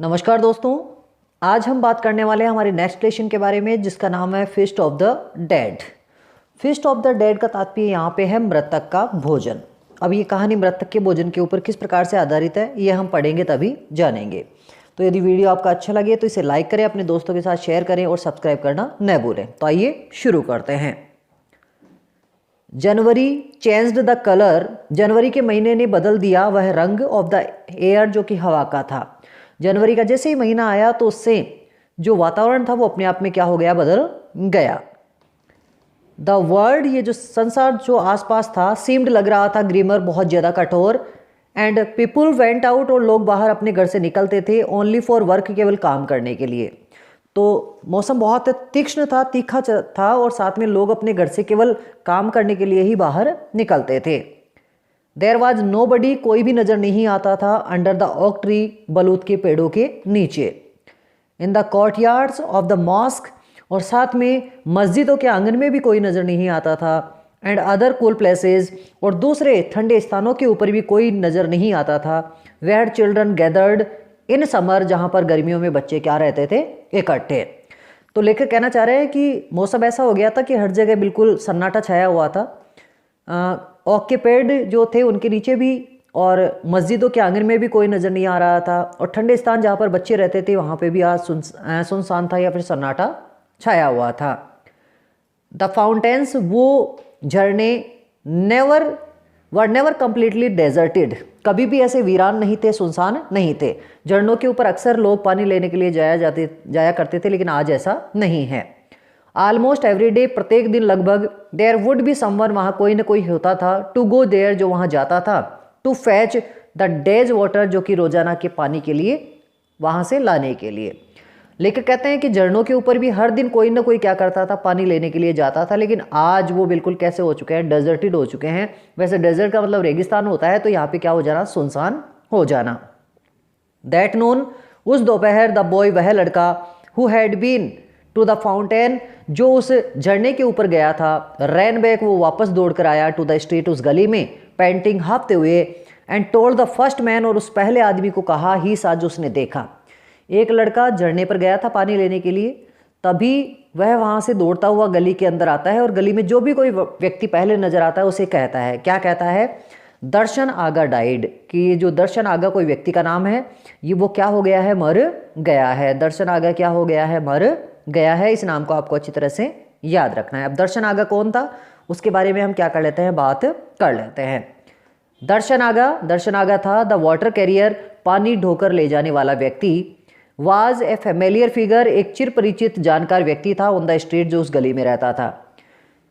नमस्कार दोस्तों, आज हम बात करने वाले हैं हमारे नेक्स्ट लेसन के बारे में जिसका नाम है feast of the dead. Feast of the dead का तात्पर्य यहाँ पे है मृतक का भोजन। अब ये कहानी मृतक के भोजन के ऊपर किस प्रकार से आधारित है ये हम पढ़ेंगे तभी जानेंगे। तो यदि वीडियो आपका अच्छा लगे तो इसे लाइक करें, अपने दोस्तों के साथ शेयर करें और सब्सक्राइब करना न भूलें। तो आइए शुरू करते हैं। जनवरी चेंज्ड द कलर, जनवरी के महीने ने बदल दिया वह रंग ऑफ द एयर जो कि हवा का था। जनवरी का जैसे ही महीना आया तो उससे जो वातावरण था वो अपने आप में क्या हो गया, बदल गया। द वर्ल्ड, ये जो संसार जो आसपास था, सीम्ड लग रहा था ग्रीमर, बहुत ज़्यादा कठोर। एंड पीपुल वेंट आउट, और लोग बाहर अपने घर से निकलते थे ओनली फॉर वर्क, केवल काम करने के लिए। तो मौसम बहुत तीक्ष्ण था, तीखा था, और साथ में लोग अपने घर से केवल काम करने के लिए ही बाहर निकलते थे। देयर वॉज नो बडी, कोई भी नज़र नहीं आता था। अंडर द ओक ट्री, बलूत के पेड़ों के नीचे। In the courtyards of the mosque, और साथ में मस्जिदों के आंगन में भी कोई नज़र नहीं आता था। एंड अदर कूल प्लेसेस, और दूसरे ठंडे स्थानों के ऊपर भी कोई नज़र नहीं आता था। Where children gathered in summer, जहाँ पर गर्मियों में बच्चे क्या रहते थे, इकट्ठे। तो लेखक कहना चाह रहे हैं कि मौसम ऐसा हो गया था कि हर जगह बिल्कुल सन्नाटा छाया हुआ था। ओक के पेड़ जो थे उनके नीचे भी, और मस्जिदों के आंगन में भी कोई नज़र नहीं आ रहा था। और ठंडे स्थान जहाँ पर बच्चे रहते थे वहाँ पे भी आज सुनसान था या फिर सन्नाटा छाया हुआ था। द फाउंटेन्स, वो झरने, नेवर कम्प्लीटली डेजर्टेड, कभी भी ऐसे वीरान नहीं थे, सुनसान नहीं थे। झरनों के ऊपर अक्सर लोग पानी लेने के लिए जाया करते थे, लेकिन आज ऐसा नहीं है। ऑलमोस्ट एवरी डे, प्रत्येक दिन लगभग, देयर वुड बी समवन, वहाँ कोई ना कोई होता था। टू गो देयर, जो वहाँ जाता था। To fetch the day's water, जो कि रोजाना के पानी के लिए वहाँ से लाने के लिए। लेकिन कहते हैं कि झरनों के ऊपर भी हर दिन कोई ना कोई क्या करता था, पानी लेने के लिए जाता था। लेकिन आज वो बिल्कुल कैसे हो चुके हैं, डेजर्टेड हो चुके हैं। वैसे डेजर्ट का मतलब रेगिस्तान होता है, तो यहाँ पे क्या हो जाना, सुनसान हो जाना। दैट नून, उस दोपहर, द बॉय, वह लड़का, who had been to the fountain, जो उस झरने के ऊपर गया था, रैन बैक, वो वापस दौड़ कर आया, टू द स्ट्रीट, उस गली में, पेंटिंग, हाँफते हुए। And told the first man, और उस पहले आदमी को कहा, ही सा, जो उसने देखा। एक लड़का झरने पर गया था पानी लेने के लिए, तभी वह वहाँ से दौड़ता हुआ गली के अंदर आता है, और गली में जो भी कोई व्यक्ति पहले नजर आता है उसे कहता है, क्या कहता है, दर्शन आगा डाइड, कि ये जो दर्शन आगा कोई व्यक्ति का नाम है, ये वो क्या हो गया है, मर गया है। दर्शन आगा क्या हो गया है, मर गया है। इस नाम को आपको अच्छी तरह से याद रखना है। अब दर्शन आगा कौन था उसके बारे में हम क्या कर लेते हैं, बात कर लेते हैं। दर्शन आगा था द वाटर कैरियर, पानी ढोकर ले जाने वाला व्यक्ति। वाज ए फेमिलियर फिगर, एक चिर परिचित जानकार व्यक्ति था। ऑन द स्ट्रीट, जो उस गली में रहता था।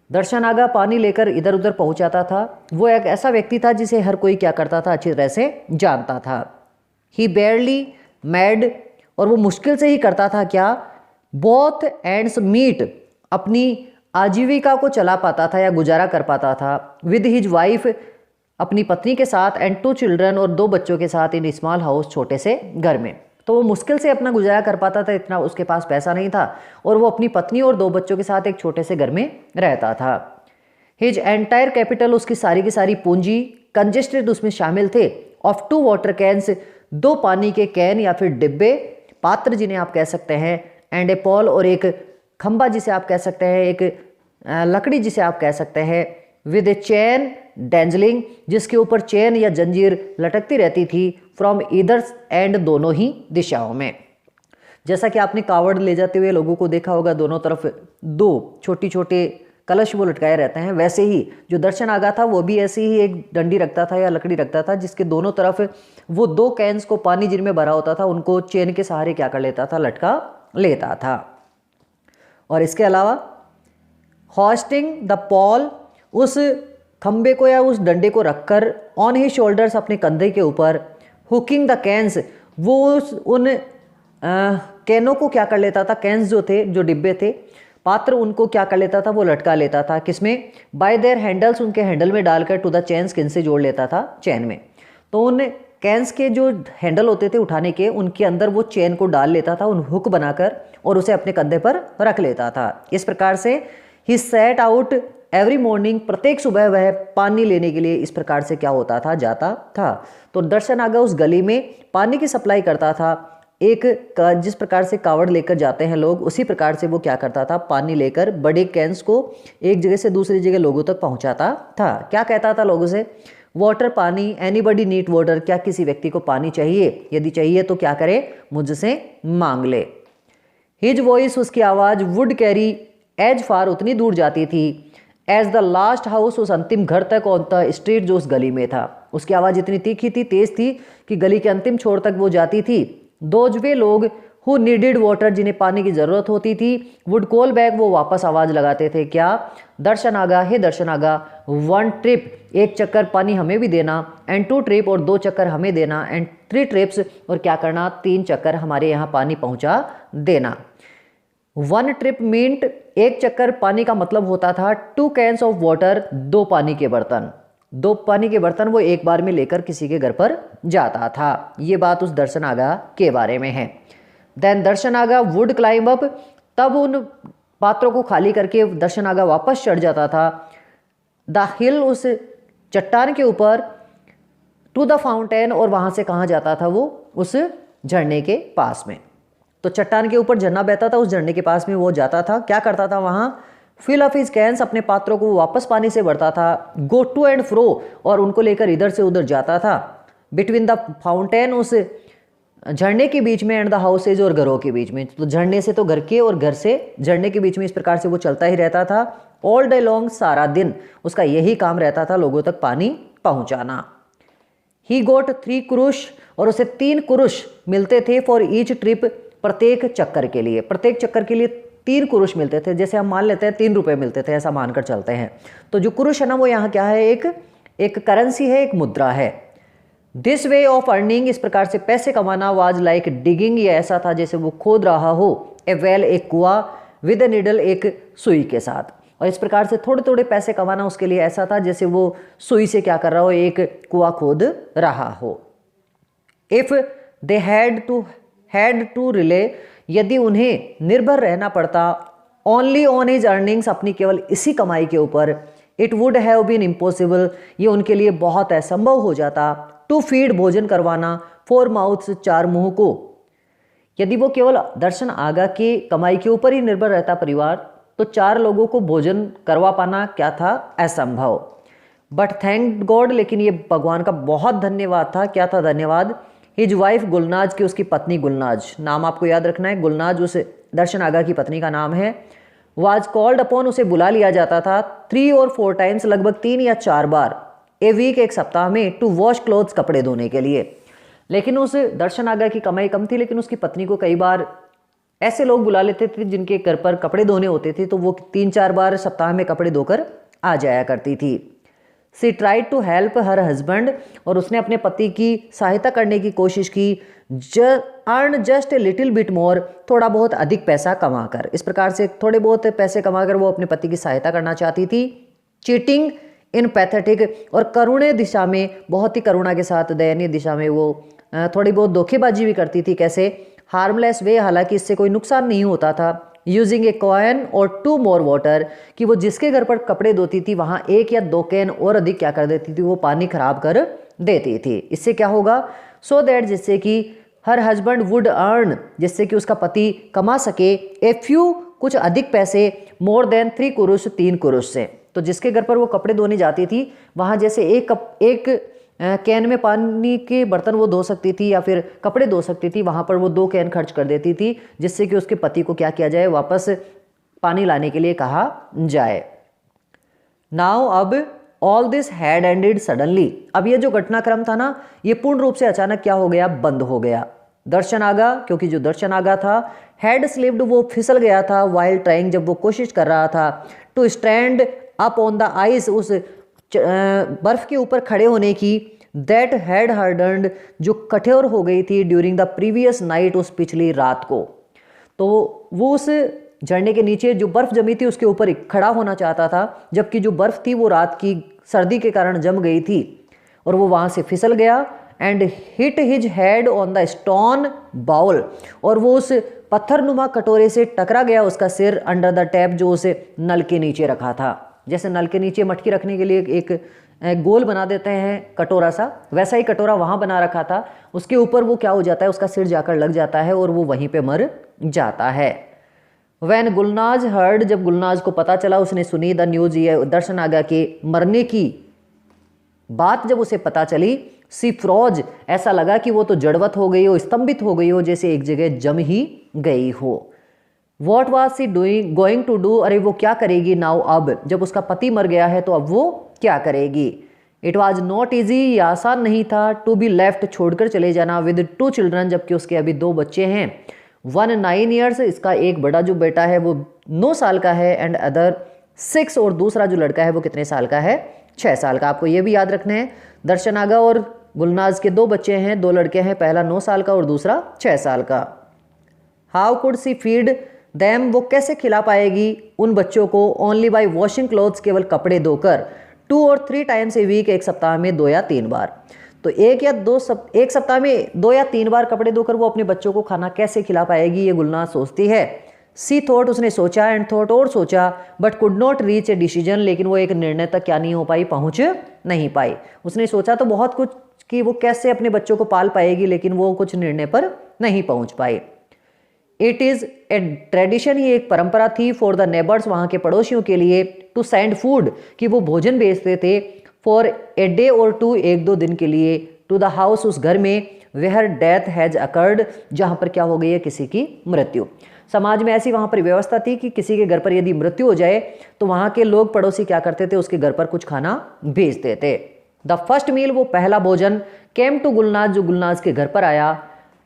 दर्शन आगा पानी लेकर इधर उधर पहुंचाता था। वो एक ऐसा व्यक्ति था जिसे हर कोई क्या करता था, अच्छी तरह से जानता था। ही बेयरली मैड, और वो मुश्किल से ही करता था क्या, बोथ एंड्स मीट, अपनी आजीविका को चला पाता था या गुजारा कर पाता था। विद हिज वाइफ, अपनी पत्नी के साथ। एंड 2 चिल्ड्रन, और 2 बच्चों के साथ। इन स्मॉल हाउस, छोटे से घर में। तो वो मुश्किल से अपना गुजारा कर पाता था, इतना उसके पास पैसा नहीं था, और वो अपनी पत्नी और 2 बच्चों के साथ एक छोटे से घर में रहता था। हिज एंटायर कैपिटल, उसकी सारी की सारी पूंजी, कंजेस्टेड, उसमें शामिल थे, ऑफ 2 वाटर कैंस, 2 पानी के कैन या फिर डिब्बे, पात्र जिन्हें आप कह सकते हैं। एंड ए पॉल, और एक खंबा जिसे आप कह सकते हैं, एक लकड़ी जिसे आप कह सकते हैं। विद ए चैन डेंजलिंग, जिसके ऊपर चैन या जंजीर लटकती रहती थी। फ्रॉम ईदर एंड, दोनों ही दिशाओं में। जैसा कि आपने कावड़ ले जाते हुए लोगों को देखा होगा, दोनों तरफ 2 छोटे छोटे कलश वो लटकाए रहते हैं, वैसे ही जो दर्शन आगा था वो भी ऐसे ही एक डंडी रखता था या लकड़ी रखता था, जिसके दोनों तरफ वो 2 कैंस को, पानी जिनमें भरा होता था, उनको चेन के सहारे क्या कर लेता था, लटका लेता था। और इसके अलावा होस्टिंग द पॉल, उस खंबे को या उस डंडे को रखकर, ऑन ही शोल्डर्स, अपने कंधे के ऊपर। हुकिंग द कैंस, वो उन कैनों को क्या कर लेता था, कैंस जो थे, जो डिब्बे थे, पात्र, उनको क्या कर लेता था, वो लटका लेता था। किसमें, बाय देयर हैंडल्स, उनके हैंडल में डालकर। टू द चैन्स, किन से जोड़ लेता था, चैन में। तो उन कैंस के जो हैंडल होते थे उठाने के, उनके अंदर वो चैन को डाल लेता था, उन हुक बनाकर, और उसे अपने कंधे पर रख लेता था। इस प्रकार से ही सेट आउट एवरी मॉर्निंग, प्रत्येक सुबह वह पानी लेने के लिए इस प्रकार से क्या होता था, जाता था। तो दर्शन आगा उस गली में पानी की सप्लाई करता था। जिस प्रकार से कावड़ लेकर जाते हैं लोग, उसी प्रकार से वो क्या करता था, पानी लेकर बड़े कैंस को एक जगह से दूसरी जगह लोगों तक पहुंचाता था। क्या कहता था लोगों से, वाटर पानी, एनीबडी नीड वाटर, क्या किसी व्यक्ति को पानी चाहिए, यदि चाहिए तो क्या करे, मुझसे मांग ले। हिज वॉइस, उसकी आवाज़, वुड कैरी एज फार, उतनी दूर जाती थी, एज द लास्ट हाउस, उस अंतिम घर तक, ऑन द स्ट्रीट, जो उस गली में था। उसकी आवाज़ इतनी तीखी थी, तेज थी कि गली के अंतिम छोर तक वो जाती थी। दोज वे लोग हु नीडेड वाटर, जिन्हें पानी की ज़रूरत होती थी, वुड कॉल बैक, वो वापस आवाज़ लगाते थे, क्या, दर्शन आगा, हे दर्शन आगा, 1 ट्रिप, एक चक्कर पानी हमें भी देना, एंड 2 ट्रिप, और 2 चक्कर हमें देना, एंड 3 ट्रिप्स, और क्या करना, 3 चक्कर हमारे यहाँ पानी पहुँचा देना। 1 ट्रिप मींट, एक चक्कर पानी का मतलब होता था 2 कैन्स ऑफ वाटर, 2 पानी के बर्तन। 2 पानी के बर्तन वो एक बार में लेकर किसी के घर पर जाता था। ये बात उस दर्शन आगा के बारे में है। Then Darshan Aga would climb up, तब उन पात्रों को खाली करके दर्शन आगा वापस चढ़ जाता था द हिल, उस चट्टान के ऊपर, टू द फाउंटेन, और वहाँ से कहाँ जाता था वो, उस झरने के पास में। तो चट्टान के ऊपर झरना बहता था, उस झरने के पास में वो जाता था। क्या करता था वहाँ, फिल अप हिज कैन्स, अपने पात्रों को वापस पानी से भरता था, गो टू एंड फ्रो, और उनको लेकर इधर से उधर जाता था, बिटवीन द फाउंटेन, उस झरने के बीच में, एंड द हाउसेज, और घरों के बीच में। तो झरने से तो घर के, और घर से झरने के बीच में, इस प्रकार से वो चलता ही रहता था ऑल डे लॉन्ग, सारा दिन उसका यही काम रहता था, लोगों तक पानी पहुंचाना। ही गोट 3 कुरुश, और उसे 3 कुरुश मिलते थे, फॉर ईच ट्रिप, प्रत्येक चक्कर के लिए, प्रत्येक चक्कर के लिए 3 कुरुश मिलते थे। जैसे हम मान लेते हैं 3 रुपये मिलते थे, ऐसा मानकर चलते हैं। तो जो कुरुश है ना, वो यहाँ क्या है, एक करेंसी है, एक मुद्रा है। दिस वे ऑफ अर्निंग, इस प्रकार से पैसे कमाना, वाज लाइक डिगिंग, ये ऐसा था जैसे वो खोद रहा हो, ए वेल, एक कुआं, विद ए निडल, एक सुई के साथ। और इस प्रकार से थोड़े थोड़े पैसे कमाना उसके लिए ऐसा था जैसे वो सुई से क्या कर रहा हो, एक कुआं खोद रहा हो। If they had to rely, यदि उन्हें निर्भर रहना पड़ता, ओनली ऑन हिज अर्निंग्स, अपनी केवल इसी कमाई के ऊपर, it would have been impossible, ये उनके लिए बहुत असंभव हो जाता, टू फीड, भोजन करवाना, 4 माउथ्स, 4 मुंह को। यदि वो केवल दर्शन आगा के कमाई के ऊपर ही निर्भर रहता परिवार, तो 4 लोगों को भोजन करवा पाना क्या था, असंभव। बट थैंक गॉड, लेकिन ये भगवान का बहुत धन्यवाद था। क्या था धन्यवाद, हिज वाइफ गुलनाज की, उसकी पत्नी गुलनाज, नाम आपको याद रखना है, गुलनाज उस दर्शन आगा की पत्नी का नाम है। वाज कॉल्ड अपॉन, उसे बुला लिया जाता था 3 और 4 टाइम्स, लगभग 3 या 4 बार, ए वीक, एक सप्ताह में, टू वॉश क्लोथ्स, कपड़े धोने के लिए। लेकिन उस दर्शन आगा की कमाई कम थी, लेकिन उसकी पत्नी को कई बार ऐसे लोग बुला लेते थे जिनके घर पर कपड़े धोने होते थे, तो वो 3-4 बार सप्ताह में कपड़े धोकर आ जाया करती थी। She tried to help her husband, और उसने अपने पति की सहायता करने की कोशिश की, earn just a little bit more, थोड़ा बहुत अधिक पैसा कमाकर। इस प्रकार से थोड़े बहुत पैसे कमाकर वो अपने पति की सहायता करना चाहती थी। चीटिंग इन पैथेटिक, और करुणे दिशा में, बहुत ही करुणा के साथ, दयनीय दिशा में वो थोड़ी बहुत धोखेबाजी भी करती थी। कैसे, हार्मलेस वे, हालांकि इससे कोई नुकसान नहीं होता था। यूजिंग ए कॉइन और 2 मोर वाटर, कि वो जिसके घर पर कपड़े धोती थी वहाँ 1 या 2 कैन और अधिक क्या कर देती थी, वो पानी खराब कर देती थी। इससे क्या होगा, सो दैट, जिससे कि हर हस्बैंड वुड अर्न, जिससे कि उसका पति कमा सके, ए फ्यू, कुछ अधिक पैसे, मोर देन 3 कुरुश, 3 कुरुश से। तो जिसके घर पर वो कपड़े धोने जाती थी, वहाँ जैसे एक कैन में पानी के बर्तन वो धो सकती थी या फिर कपड़े धो सकती थी, वहाँ पर वो 2 कैन खर्च कर देती थी, जिससे कि उसके पति को क्या किया जाए, वापस पानी लाने के लिए कहा जाए। नाउ अब all this had ended suddenly, अब ये जो घटनाक्रम था ना, ये पूर्ण रूप से अचानक क्या हो गया, बंद हो गया। दर्शन आगा, क्योंकि जो दर्शन आगा था, हैड स्लिप्ड, वो फिसल गया था, वाइल ट्राइंग, जब वो कोशिश कर रहा था, to stand up on the ice, उस बर्फ के ऊपर खड़े होने की, दैट हैड हार्डन्ड, जो कठोर हो गई थी, ड्यूरिंग द प्रीवियस नाइट, उस पिछली रात को। तो वो उस झरने के नीचे जो बर्फ जमी थी उसके ऊपर खड़ा होना चाहता था, जबकि जो बर्फ थी वो रात की सर्दी के कारण जम गई थी, और वो वहाँ से फिसल गया। And hit his head on the stone bowl, और वो उस पत्थरनुमा कटोरे से टकरा गया, उसका सिर, अंडर द टैप, जो उसे नल के नीचे रखा था। जैसे नल के नीचे मटकी रखने के लिए गोल बना देते हैं कटोरा सा, वैसा ही कटोरा वहाँ बना रखा था, उसके ऊपर वो क्या हो जाता है, उसका सिर जाकर लग जाता है और वो वहीं पे मर जाता है। वैन गुलनाज हर्ड, जब गुलनाज को पता चला, उसने सुनी द न्यूज, ये दर्शन आगा के मरने की बात जब उसे पता चली, सी फ्रोज, ऐसा लगा कि वो तो जड़वत हो गई हो, स्तंभित हो गई हो, जैसे एक जगह जम ही गई हो। What was she doing going to do, अरे वो क्या करेगी नाउ, अब जब उसका पति मर गया है तो अब वो क्या करेगी। इट वॉज नॉट ईजी, ये आसान नहीं था, टू बी लेफ्ट, छोड़कर चले जाना, विद 2 चिल्ड्रन, जबकि उसके अभी 2 बच्चे हैं। 1 9 ईयर्स, इसका एक बड़ा जो बेटा है वो 9 साल का है, एंड अदर 6, और दूसरा जो लड़का है वो कितने साल का है, 6 साल का। आपको ये भी याद रखना है, दर्शन आगा और गुलनाज के 2 बच्चे हैं, 2 लड़के हैं, पहला 9 साल का और दूसरा 6 साल का। How could see feed them, वो कैसे खिला पाएगी उन बच्चों को, ओनली बाई वॉशिंग क्लोथ्स, केवल कपड़े धोकर, 2 और 3 टाइम्स ए वीक, एक सप्ताह में 2 या 3 बार। तो एक सप्ताह में 2 या 3 बार कपड़े धोकर वो अपने बच्चों को खाना कैसे खिला पाएगी, ये गुलनाज सोचती है। सी थॉट, उसने सोचा, एंड थॉट, और सोचा, but could not reach a decision, लेकिन वो एक निर्णय तक क्या नहीं हो पाई, पहुंच नहीं पाई। उसने सोचा तो बहुत कुछ कि वो कैसे अपने बच्चों को पाल पाएगी, लेकिन वो कुछ निर्णय पर नहीं पहुंच पाई। इट इज़ ए ट्रेडिशन, ही एक परंपरा थी, फॉर द नेबर्स, वहाँ के पड़ोसियों के लिए, टू सेंड फूड, कि वो भोजन भेजते थे, फॉर ए डे और 2, 1-2 दिन के लिए, टू द हाउस, उस घर में, वेयर डेथ हैज अकर्ड, जहाँ पर क्या हो गई है, किसी की मृत्यु। समाज में ऐसी वहाँ पर व्यवस्था थी कि किसी के घर पर यदि मृत्यु हो जाए तो वहाँ के लोग पड़ोसी क्या करते थे, उसके घर पर कुछ खाना भेजते थे। द फर्स्ट मील, वो पहला भोजन, केम टू गुलनाज, जो गुलनाज के घर पर आया,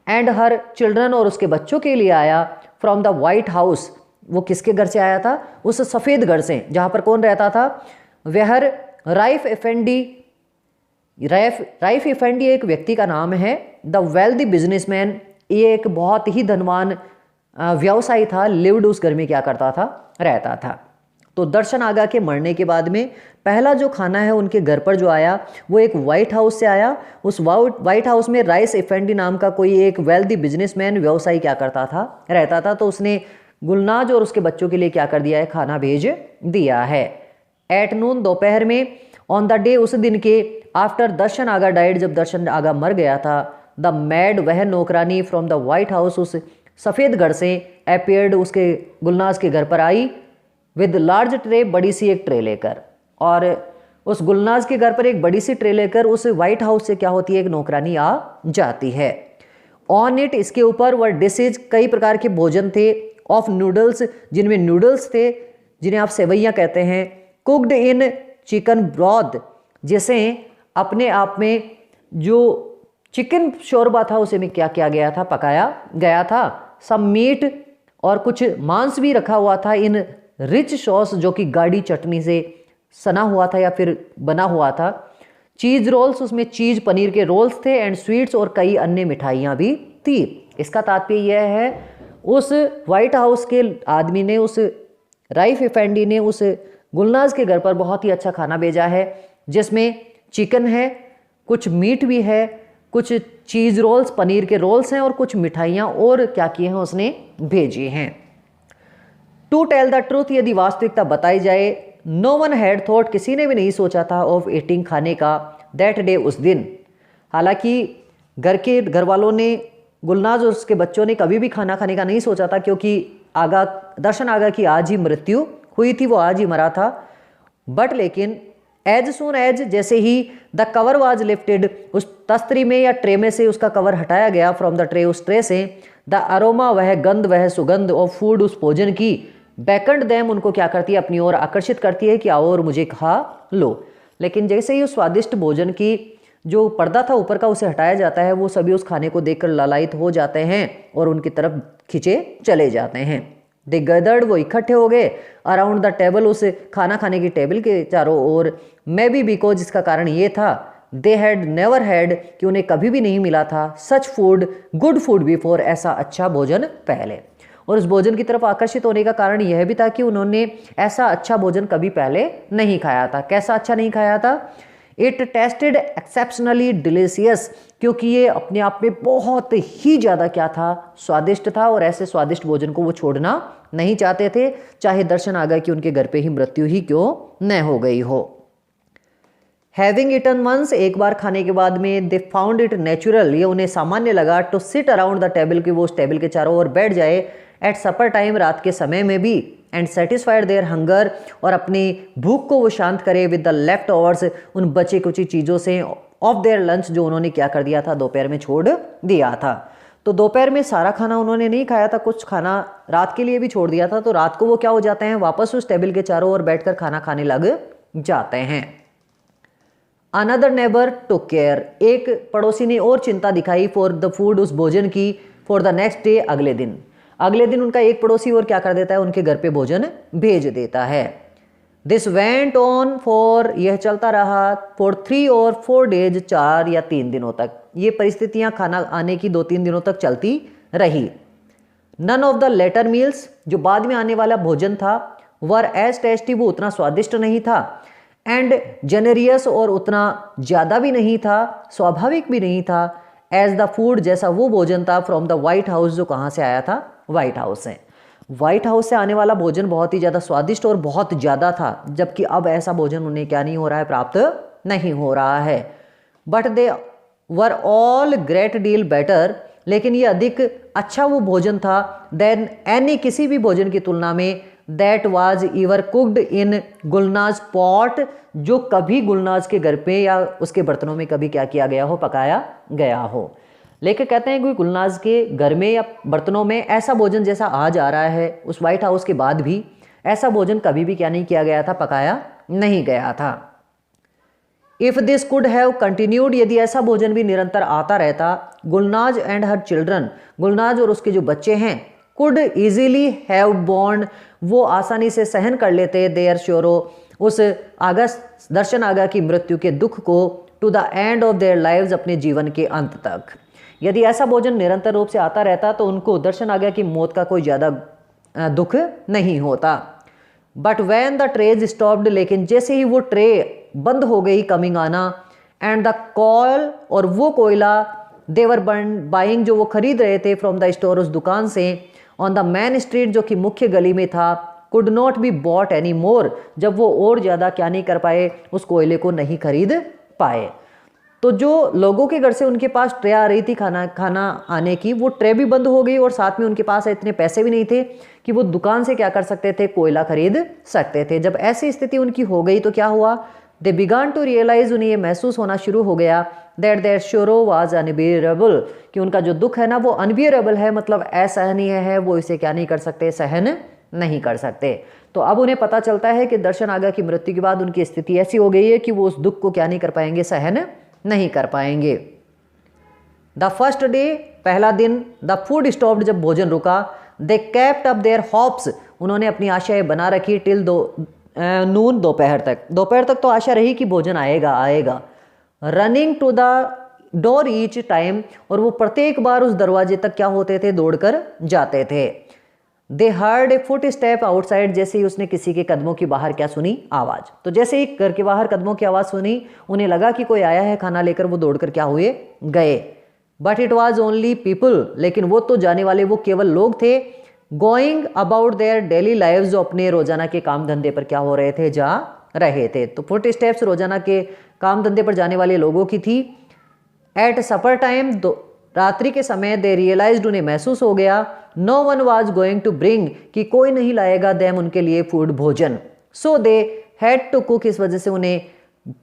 एंड हर चिल्ड्रन, और उसके बच्चों के लिए आया, फ्रॉम द वाइट हाउस, वो किसके घर से आया था, उस सफ़ेद घर से, जहाँ पर कौन रहता था, वेहर राइफ इफेंडी, राइफ इफेंडी एक व्यक्ति का नाम है, द वेल्दी बिजनेसमैन, ये एक बहुत ही धनवान व्यवसायी था, लिव्ड, उस घर में क्या करता था, रहता था। तो दर्शन आगा के मरने के बाद में पहला जो खाना है उनके घर पर जो आया वो एक वाइट हाउस से आया। उस वाइट हाउस में राइस इफेंडी नाम का कोई एक वेल्दी बिजनेसमैन व्यवसायी क्या करता था, रहता था। तो उसने गुलनाज और उसके बच्चों के लिए क्या कर दिया है, खाना भेज दिया है। एट नून, दोपहर में, ऑन द डे, उस दिन के, आफ्टर दर्शन आगा डाइड, जब दर्शन आगा मर गया था, द मैड, वह नौकरानी, फ्रॉम द वाइट हाउस, उस सफ़ेद घर से, अपियर्ड, उसके गुलनाज के घर पर आई, विद लार्ज ट्रे, बड़ी सी एक ट्रे लेकर। और उस गुलनाज के घर पर एक बड़ी सी ट्रे लेकर उस वाइट हाउस से क्या होती है, एक नौकरानी आ जाती है। ऑन इट, इसके ऊपर, वर डिशेज, कई प्रकार के भोजन थे, ऑफ नूडल्स, जिनमें नूडल्स थे, जिन्हें आप सेवैयाँ कहते हैं, कुकड इन चिकन ब्रॉथ, जैसे अपने आप में जो चिकन शोरबा था उसे में क्या किया गया था, पकाया गया था। सब मीट, और कुछ मांस भी रखा हुआ था, इन रिच सॉस, जो कि गाढ़ी चटनी से सना हुआ था या फिर बना हुआ था। चीज़ रोल्स, उसमें चीज़ पनीर के रोल्स थे, एंड स्वीट्स, और कई अन्य मिठाइयाँ भी थी। इसका तात्पर्य यह है, उस वाइट हाउस के आदमी ने, उस राइफ इफेंडी ने उस गुलनाज के घर पर बहुत ही अच्छा खाना भेजा है, जिसमें चिकन है, कुछ मीट भी है, कुछ चीज़ रोल्स, पनीर के रोल्स हैं, और कुछ मिठाइयाँ और क्या किए हैं उसने, भेजी हैं। टू टेल द ट्रूथ, यदि वास्तविकता बताई जाए, नो वन हैड थॉट, किसी ने भी नहीं सोचा था, ऑफ ईटिंग, खाने का, दैट डे, उस दिन। हालांकि घर वालों ने, गुलनाज और उसके बच्चों ने कभी भी खाना खाने का नहीं सोचा था, क्योंकि दर्शन आगा की आज ही मृत्यु हुई थी, वो आज ही मरा था। बट लेकिन एज सून एज, जैसे ही द कवर वाज लिफ्टेड, उस तस्तरी में या ट्रे में से उसका कवर हटाया गया, फ्रॉम द ट्रे, उस ट्रे से, द अरोमा, वह गंध, वह सुगंध, ऑफ फूड, उस भोजन की, बैकंड दैम, उनको क्या करती है, अपनी ओर आकर्षित करती है कि आओ और मुझे खा लो। लेकिन जैसे ही उस स्वादिष्ट भोजन की जो पर्दा था ऊपर का उसे हटाया जाता है, वो सभी उस खाने को देखकर लालायित हो जाते हैं और उनकी तरफ खिंचे चले जाते हैं। दे गैदर्ड, वो इकट्ठे हो गए, अराउंड द टेबल, उस खाना खाने की टेबल के चारों ओर। मे बी बिकॉज, इसका कारण ये था, दे हैड नेवर हैड, कि उन्हें कभी भी नहीं मिला था, सच फूड, गुड फूड बिफोर, ऐसा अच्छा भोजन पहले। और उस भोजन की तरफ आकर्षित होने का कारण यह भी था कि उन्होंने ऐसा अच्छा भोजन कभी पहले नहीं खाया था। कैसा अच्छा नहीं खाया था? इट टेस्टेड एक्सेप्शनली डिलीशियस, क्योंकि ये अपने आप में बहुत ही ज़्यादा क्या था, स्वादिष्ट था, और ऐसे स्वादिष्ट भोजन को वो छोड़ना नहीं चाहते थे, चाहे दर्शन आ गया कि उनके घर पे ही मृत्यु ही क्यों न हो गई हो। हैविंग इटन वंस, एक बार खाने के बाद में, दे फाउंड इट नेचुरल, ये उन्हें सामान्य लगा, to sit around the table, कि वो उस टेबल के चारों ओर बैठ जाए, एट सपर टाइम, रात के समय में भी, एंड सेटिस्फाइड देयर हंगर, और अपनी भूख को वो शांत करे, विद द लेफ्ट ओवर्स, उन बचे कुछ चीज़ों से, ऑफ देयर लंच, जो उन्होंने क्या कर दिया था, दोपहर में छोड़ दिया था। तो दोपहर में सारा खाना उन्होंने नहीं खाया था, कुछ खाना रात के लिए भी छोड़ दिया था। तो रात को वो क्या हो जाते हैं, वापस उस टेबल के चारों ओर बैठकर खाना खाने लग जाते हैं। अनदर नेबर टुक केयर, एक पड़ोसी ने और चिंता दिखाई, फॉर द फूड, उस भोजन की, फॉर द नेक्स्ट डे, अगले दिन। अगले दिन उनका एक पड़ोसी और क्या कर देता है, उनके घर पे भोजन भेज देता है। दिस वेंट ऑन फॉर, यह चलता रहा, फॉर 3 और 4 डेज, 4 या 3 दिनों तक। ये परिस्थितियां खाना आने की 2-3 दिनों तक चलती रही। None of the later meals, जो बाद में आने वाला भोजन था, वर एज टेस्टी, वो उतना स्वादिष्ट नहीं था, एंड जेनेरियस, और उतना ज़्यादा भी नहीं था, स्वाभाविक भी नहीं था, एज द फूड, जैसा वो भोजन था, फ्रॉम द व्हाइट हाउस, जो कहाँ से आया था, व्हाइट हाउस से। व्हाइट हाउस से आने वाला भोजन बहुत ही ज़्यादा स्वादिष्ट और बहुत ज़्यादा था, जबकि अब ऐसा भोजन उन्हें क्या नहीं हो रहा है, प्राप्त नहीं हो रहा है। But they were all great deal better, लेकिन ये अधिक अच्छा वो भोजन था, देन एनी, किसी भी भोजन की तुलना में, that was इवर cooked in Gulnaz pot, जो कभी गुलनाज के घर पे या उसके बर्तनों में कभी क्या किया गया हो, पकाया गया हो। लेकिन कहते हैं कि गुलनाज के घर में या बर्तनों में ऐसा भोजन जैसा आज आ रहा है, उस व्हाइट हाउस के बाद भी ऐसा भोजन कभी भी क्या नहीं किया गया था, पकाया नहीं गया था। If this could have continued, यदि ऐसा भोजन भी निरंतर आता रहता, Gulnaz and her children, Gulnaz और उसके जो बच्चे हैं, कुड इजीली हैव बॉर्न, वो आसानी से सहन कर लेते, देयर श्योरो, उस आगा, दर्शन आगा की मृत्यु के दुख को, to the end of their lives, अपने जीवन के अंत तक। यदि ऐसा भोजन निरंतर रूप से आता रहता तो उनको दर्शन आज्ञा की मौत का कोई ज़्यादा दुख नहीं होता। But when the trays stopped, लेकिन जैसे ही वो ट्रे बंद हो गई कमिंग आना, एंड द कॉयल, और वो कोयला, देवर बाइंग, जो वो खरीद रहे थे, फ्रॉम द स्टोर, उस दुकान से, ऑन द मेन स्ट्रीट, जो कि मुख्य गली में था, could not be bought any more, जब वो और ज़्यादा क्या नहीं कर पाए, उस कोयले को नहीं खरीद पाए। तो जो लोगों के घर से उनके पास ट्रे आ रही थी खाना आने की, वो ट्रे भी बंद हो गई, और साथ में उनके पास इतने पैसे भी नहीं थे कि वो दुकान से क्या कर सकते थे, कोयला खरीद सकते थे। जब ऐसी स्थिति उनकी हो गई तो क्या हुआ, दे बिगान टू रियलाइज, उन्हें ये महसूस होना शुरू हो गया, that their sorrow was unbearable, कि उनका जो दुख है ना वो अनबियरेबल है, मतलब असहनीय है, वो इसे क्या नहीं कर सकते, सहन नहीं कर सकते। तो अब उन्हें पता चलता है कि दर्शन आगा की मृत्यु के बाद उनकी स्थिति ऐसी हो गई है कि वो उस दुख को क्या नहीं कर पाएंगे, सहन नहीं कर पाएंगे। द फर्स्ट डे, पहला दिन, द फूड स्टॉप्ड, जब भोजन रुका, दे कैप्ट अप देयर होप्स, उन्होंने अपनी आशाएं बना रखी, टिल नून, दोपहर तक तो आशा रही कि भोजन आएगा। Running to the door each time, और वो प्रत्येक बार उस दरवाजे तक क्या होते थे, दौड़कर जाते थे। दे heard a foot step outside, जैसे ही उसने किसी के कदमों की बाहर क्या सुनी, आवाज़। तो जैसे ही घर के बाहर कदमों की आवाज़ सुनी, उन्हें लगा कि कोई आया है खाना लेकर, वो दौड़कर क्या हुए, गए। But it was only people, लेकिन वो तो जाने वाले वो केवल लोग थे, going about their daily lives, जो अपने रोजाना के काम धंधे पर क्या हो रहे थे, जा रहे थे। तो फुट स्टेप्स रोजाना के काम धंधे पर जाने वाले लोगों की थी। एट सपर टाइम, रात्रि के समय, दे रियलाइज्ड, उन्हें महसूस हो गया, no one was going to bring, कि कोई नहीं लाएगा देम, उनके लिए फूड, भोजन। So they had to cook, इस वजह से उन्हें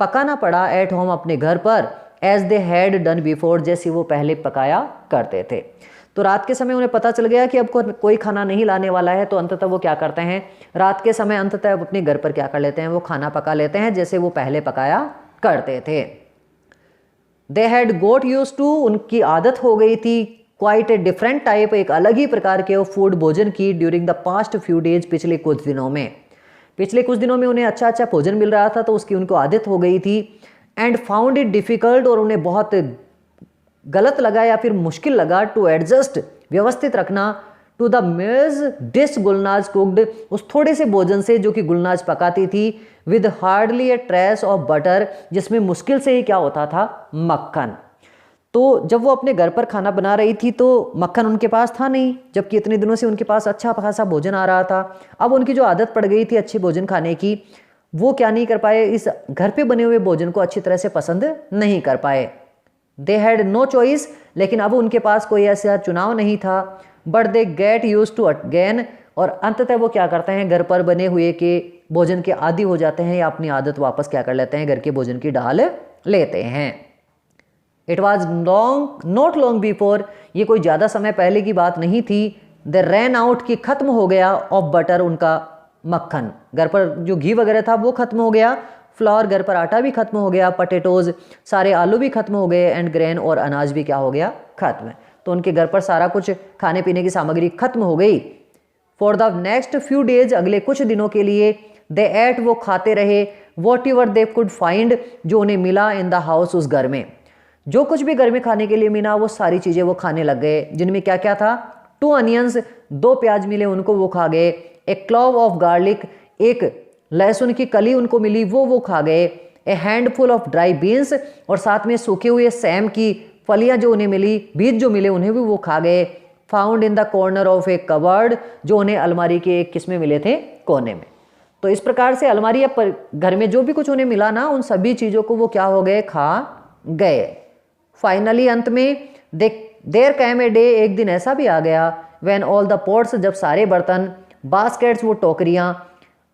पकाना पड़ा, एट होम, अपने घर पर, as they had done before, जैसे वो पहले पकाया करते थे। तो रात के समय उन्हें पता चल गया कि अब कोई खाना नहीं लाने वाला है, तो अंततः वो क्या करते हैं, रात के समय अंततः अपने घर पर क्या कर लेते हैं, वो खाना पका लेते हैं, जैसे वो पहले पकाया करते थे। They had got used to, उनकी आदत हो गई थी, क्वाइट ए डिफरेंट टाइप, एक अलग ही प्रकार के फूड, भोजन की, during the past few days, पिछले कुछ दिनों में उन्हें अच्छा भोजन मिल रहा था, तो उसकी उनको आदत हो गई थी। एंड फाउंड इट डिफिकल्ट, और उन्हें बहुत गलत लगा या फिर मुश्किल लगा, टू एडजस्ट, व्यवस्थित रखना, टू द मेज डिश गुलनाज कुक्ड, उस थोड़े से भोजन से जो कि गुलनाज पकाती थी, with hardly A trace of butter, जिसमें मुश्किल से ही क्या होता था, मक्खन। तो जब वो अपने घर पर खाना बना रही थी तो मक्खन उनके पास था नहीं, जबकि इतने दिनों से उनके पास अच्छा खासा भोजन आ रहा था। अब उनकी जो आदत पड़ गई थी अच्छे भोजन खाने की, वो क्या नहीं कर पाए, इस घर पे बने हुए भोजन को अच्छी तरह से पसंद नहीं कर पाए। दे हैड नो चॉइस, लेकिन अब उनके पास कोई ऐसा चुनाव नहीं था। But they get used to again, और अंततः वो क्या करते हैं, घर पर बने हुए के भोजन के आदी हो जाते हैं या अपनी आदत वापस क्या कर लेते हैं, घर के भोजन की ढाल लेते हैं। It was not long before, ये कोई ज़्यादा समय पहले की बात नहीं थी। द रैन आउट, की खत्म हो गया, ऑफ बटर, उनका मक्खन, घर पर जो घी वगैरह था वो खत्म हो गया। फ्लावर, घर पर आटा भी खत्म हो गया। पटेटोज, सारे आलू भी खत्म हो गए। एंड ग्रेन, और अनाज भी क्या हो गया, खत्म। तो उनके घर पर सारा कुछ खाने पीने की सामग्री खत्म हो गई। For the next few days, अगले कुछ दिनों के लिए, दे एट, वो खाते रहे, what ever they could find, जो उन्हें मिला, इन द हाउस, उस घर में। जो कुछ भी घर में खाने के लिए मिला वो सारी चीज़ें वो खाने लग गए, जिनमें क्या क्या था, 2 अनियंस, 2 प्याज मिले उनको वो खा गए। एक क्लॉव ऑफ गार्लिक, एक लहसुन की कली उनको मिली वो खा गए। ए हैंडफुल ऑफ ड्राई बीन्स, और साथ में सूखे हुए सैम की फलियां जो उन्हें मिली, बीज जो मिले उन्हें भी वो खा गए। Found in the corner of A cupboard, जो उन्हें अलमारी के एक किस्में मिले थे कोने में। तो इस प्रकार से अलमारी या घर में जो भी कुछ उन्हें मिला ना, उन सभी चीज़ों को वो क्या हो गए, खा गए। फाइनली अंत में देयर कैम ए डे, एक दिन ऐसा भी आ गया, व्हेन ऑल द पॉट्स, जब सारे बर्तन, बास्केट्स, वो टोकरियाँ,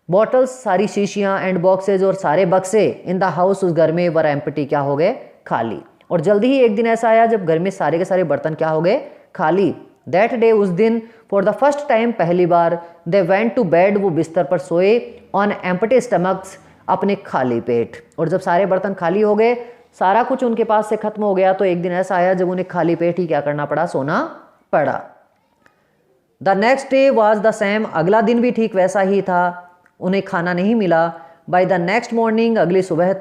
बॉटल्स, सारी शीशियाँ, एंड बॉक्सेज, और सारे बक्से, इन द हाउस, उस घर में, वर एम्प्टी, क्या हो गए, खाली। और जल्दी ही एक दिन ऐसा आया जब घर में सारे के सारे बर्तन क्या हो गए, खाली। दैट डे, उस दिन, फॉर द फर्स्ट टाइम, पहली बार, दे वेंट टू बेड, वो बिस्तर पर सोए, ऑन एम्प्टी स्टमक्स, अपने खाली पेट। और जब सारे बर्तन खाली हो गए, सारा कुछ उनके पास से खत्म हो गया, तो एक दिन ऐसा आया जब उन्हें खाली पेट ही क्या करना पड़ा, सोना पड़ा। The next day was the same, अगला दिन भी ठीक वैसा ही था, उन्हें खाना नहीं मिला। बाय द नेक्स्ट मॉर्निंग, अगली सुबह,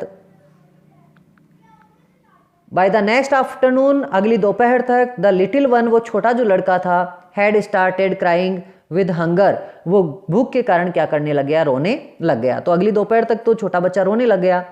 बाय द नेक्स्ट आफ्टरनून, अगली दोपहर तक, द लिटिल वन, वो छोटा जो लड़का था, had started crying with hunger, वो भूख के कारण क्या करने लग गया, रोने लग गया। तो अगली दोपहर तक तो छोटा बच्चा रोने लग गया।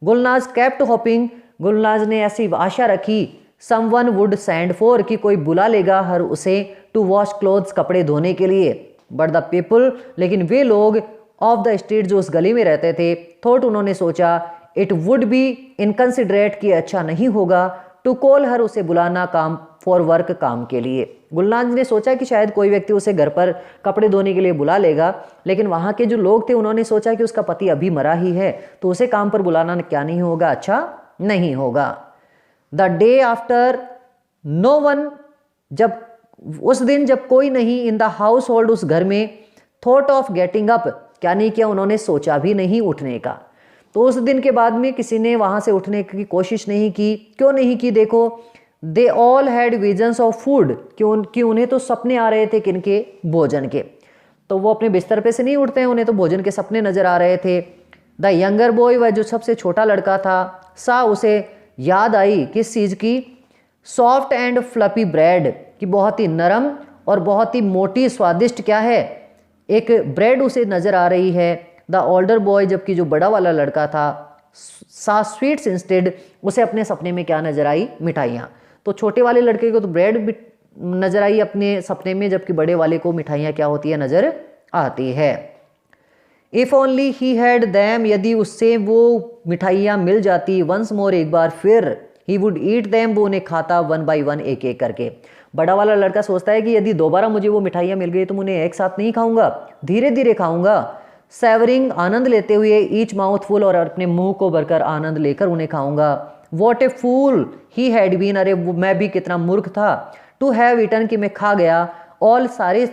गुलनाज केप्ट होपिंग, गुलनाज ने ऐसी आशा रखी, समवन वुड सेंड फॉर, कि कोई बुला लेगा हर उसे, टू वॉश क्लोथ्स, कपड़े धोने के लिए। बट द पीपल, लेकिन वे लोग, ऑफ द स्ट्रीट, जो उस गली में रहते थे, थॉट, उन्होंने सोचा, इट वुड बी इनकंसिडरेट, कि अच्छा नहीं होगा, टू कॉल हर, उसे बुलाना, काम फॉर वर्क, काम के लिए। गुलनाज ने सोचा कि शायद कोई व्यक्ति उसे घर पर कपड़े धोने के लिए बुला लेगा, लेकिन वहाँ के जो लोग थे उन्होंने सोचा कि उसका पति अभी मरा ही है, तो उसे काम पर बुलाना क्या नहीं होगा, अच्छा नहीं होगा। The day after, no one, जब उस दिन जब कोई नहीं, इन द हाउस होल्ड, उस घर में, थॉट ऑफ गेटिंग अप, क्या नहीं किया, उन्होंने सोचा भी नहीं उठने का। तो उस दिन के बाद में किसी ने वहाँ से उठने की कोशिश नहीं की। क्यों नहीं की, देखो, they all had visions of food, कि उन्हें तो सपने आ रहे थे, किनके, भोजन के। तो वो अपने बिस्तर पे से नहीं उठते हैं, उन्हें तो भोजन के सपने नजर आ रहे थे। द यंगर बॉय, वह जो सबसे छोटा लड़का था, सा, उसे याद आई, किस चीज़ की, सॉफ्ट एंड फ्लफी ब्रेड, कि बहुत ही नरम और बहुत ही मोटी स्वादिष्ट क्या है, एक ब्रेड उसे नजर आ रही है। द ओल्डर बॉय, जबकि जो बड़ा वाला लड़का था, सा स्वीट्स इंस्टेड, उसे अपने सपने में क्या नजर आई, मिठाइयाँ। तो छोटे वाले लड़के को तो ब्रेड नजर आई अपने सपने में, जबकि बड़े वाले को मिठाइयाँ क्या होती है, नजर आती है। If only he had them, यदि उससे वो मिठाइयाँ मिल जाती, वंस मोर, एक बार फिर, ही वुड ईट दैम, वो उन्हें खाता, 1 by 1, एक एक करके। बड़ा वाला लड़का सोचता है कि यदि दोबारा मुझे वो मिठाइयाँ मिल गई तो मैं उन्हें एक साथ नहीं खाऊंगा, धीरे धीरे खाऊंगा। सेवरिंग, आनंद लेते हुए, ईच माउथफुल, और अपने मुंह को भरकर आनंद लेकर उन्हें खाऊंगा। What a fool he had been, अरे मैं भी कितना मूर्ख था, टू हैव ईटन, कि मैं खा गया, ऑल, सारे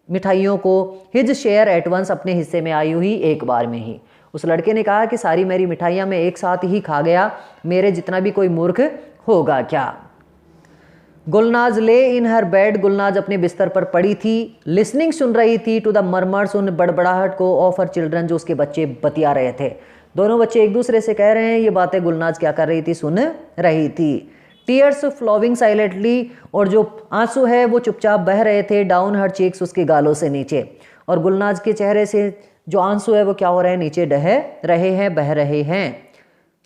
मिठाइयों को, हिज शेयर एट वंस, अपने हिस्से में आई हुई एक बार में ही। उस लड़के ने कहा कि सारी मेरी मिठाइयाँ मैं एक साथ ही खा गया, मेरे जितना भी कोई मूर्ख होगा क्या। गुलनाज ले इन हर बेड, गुलनाज अपने बिस्तर पर पड़ी थी, लिसनिंग, सुन रही थी, टू द मरमर्स, उन बड़बड़ाहट को, ऑफ हर चिल्ड्रन, जो उसके बच्चे बतिया रहे थे। दोनों बच्चे एक दूसरे से कह रहे हैं, ये बातें गुलनाज क्या कर रही थी, सुन रही थी। टीयर्स फ्लोविंग साइलेंटली, और जो आंसू है वो चुपचाप बह रहे थे, डाउन हर चीक्स, उसके गालों से नीचे। और गुलनाज के चेहरे से जो आंसू है वो क्या हो रहे हैं, नीचे बह रहे हैं, बह रहे हैं।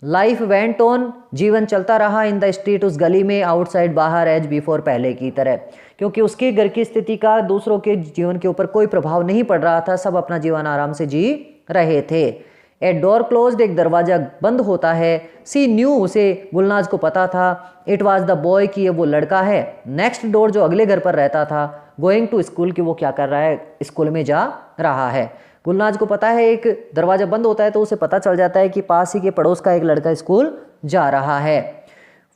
लाइफ वेंट ऑन, जीवन चलता रहा, इन द स्ट्रीट, उस गली में, आउटसाइड, बाहर, एज बिफोर, पहले की तरह, क्योंकि उसके घर की स्थिति का दूसरों के जीवन के ऊपर कोई प्रभाव नहीं पड़ रहा था, सब अपना जीवन आराम से जी रहे थे। ए डोर क्लोज्ड, एक दरवाज़ा बंद होता है। सी न्यू, उसे गुलनाज को पता था। इट वॉज द बॉय, कि ये वो लड़का है। नेक्स्ट डोर, जो अगले घर पर रहता था। गोइंग टू स्कूल, कि वो क्या कर रहा है, स्कूल में जा रहा है। गुलनाज को पता है एक दरवाज़ा बंद होता है तो उसे पता चल जाता है कि पास ही के पड़ोस का एक लड़का स्कूल जा रहा है।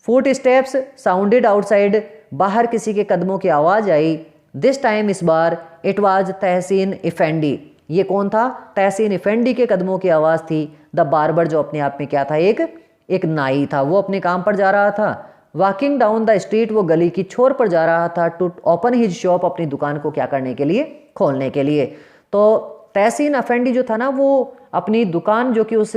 फुट स्टेप्स साउंडेड आउटसाइड, बाहर किसी के कदमों की आवाज़ आई। दिस टाइम, इस बार, इट वाज तहसीन इफेंडी, ये कौन था, तहसीन इफेंडी के कदमों की आवाज़ थी। द बार्बर, जो अपने आप में क्या था, एक नाई था, वो अपने काम पर जा रहा था। वॉकिंग डाउन द स्ट्रीट, वो गली की छोर पर जा रहा था। टू ओपन हिज शॉप, अपनी दुकान को क्या करने के लिए, खोलने के लिए। तो तहसीन अफेंडी जो था ना, वो अपनी दुकान जो कि उस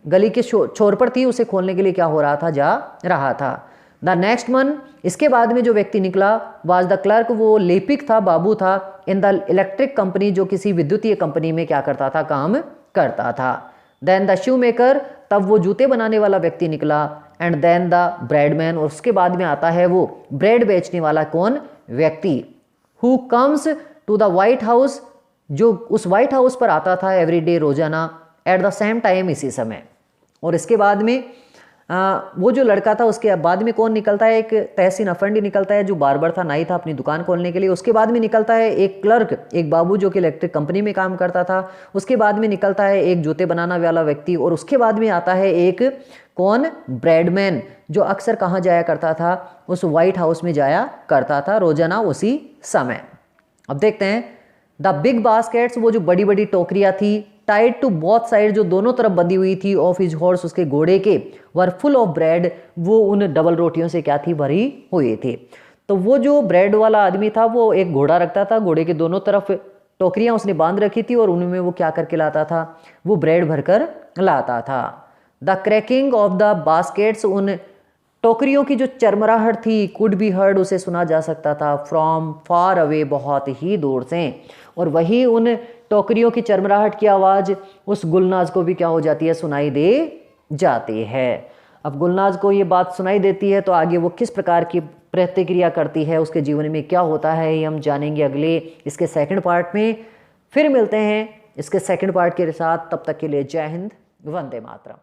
गली के छोर पर थी, उसे खोलने के लिए क्या हो रहा था, जा रहा था। द नेक्स्ट मन, इसके बाद में जो व्यक्ति निकला, वाज द क्लर्क, वो लेपिक था, बाबू था। इन द इलेक्ट्रिक कंपनी, जो किसी विद्युतीय कंपनी में क्या करता था, काम करता था। देन द शू मेकर, तब वो जूते बनाने वाला व्यक्ति निकला। एंड देन द ब्रेडमैन, और उसके बाद में आता है वो ब्रेड बेचने वाला कौन, व्यक्ति। Who comes to the White House, जो उस वाइट हाउस पर आता था एवरीडे, रोजाना। एट द सेम टाइम, इसी समय। और इसके बाद में वो जो लड़का था, उसके बाद में कौन निकलता है, एक तहसीन अफंडी निकलता है, जो बार्बर था, नाई था, अपनी दुकान खोलने के लिए। उसके बाद में निकलता है एक क्लर्क, एक बाबू, जो कि इलेक्ट्रिक कंपनी में काम करता था। उसके बाद में निकलता है एक जूते बनाने वाला व्यक्ति। और उसके बाद में आता है एक कौन, ब्रेडमैन, जो अक्सर कहाँ जाया करता था, उस वाइट हाउस में जाया करता था रोजाना उसी समय। अब देखते हैं द बिग बास्केट्स, वो जो बड़ी बड़ी टोकरियाँ थी। टाइड टू बोथ साइड, जो दोनों तरफ बंधी हुई थी। ऑफ हिज हॉर्स, उसके घोड़े के। वर फुल ऑफ ब्रेड, वो उन डबल रोटियों से क्या थी, भरी हुई थी। तो वो जो ब्रेड वाला आदमी था, वो एक घोड़ा रखता था, घोड़े के दोनों तरफ टोकरियाँ उसने बांध रखी थी, और उनमें वो क्या करके लाता था, वो ब्रेड भरकर लाता था। The cracking of the baskets, उन टोकरियों की जो चरमराहट थी, कुड बी हर्ड, उसे सुना जा सकता था। फ्रॉम फार अवे, बहुत ही दूर से। और वही उन टोकरियों की चरमराहट की आवाज़ उस गुलनाज को भी क्या हो जाती है, सुनाई दे जाती है। अब गुलनाज को ये बात सुनाई देती है, तो आगे वो किस प्रकार की प्रतिक्रिया करती है, उसके जीवन में क्या होता है, ये हम जानेंगे अगले इसके सेकंड पार्ट में। फिर मिलते हैं इसके सेकंड पार्ट के साथ, तब तक के लिए जय हिंद, वंदे मातरम।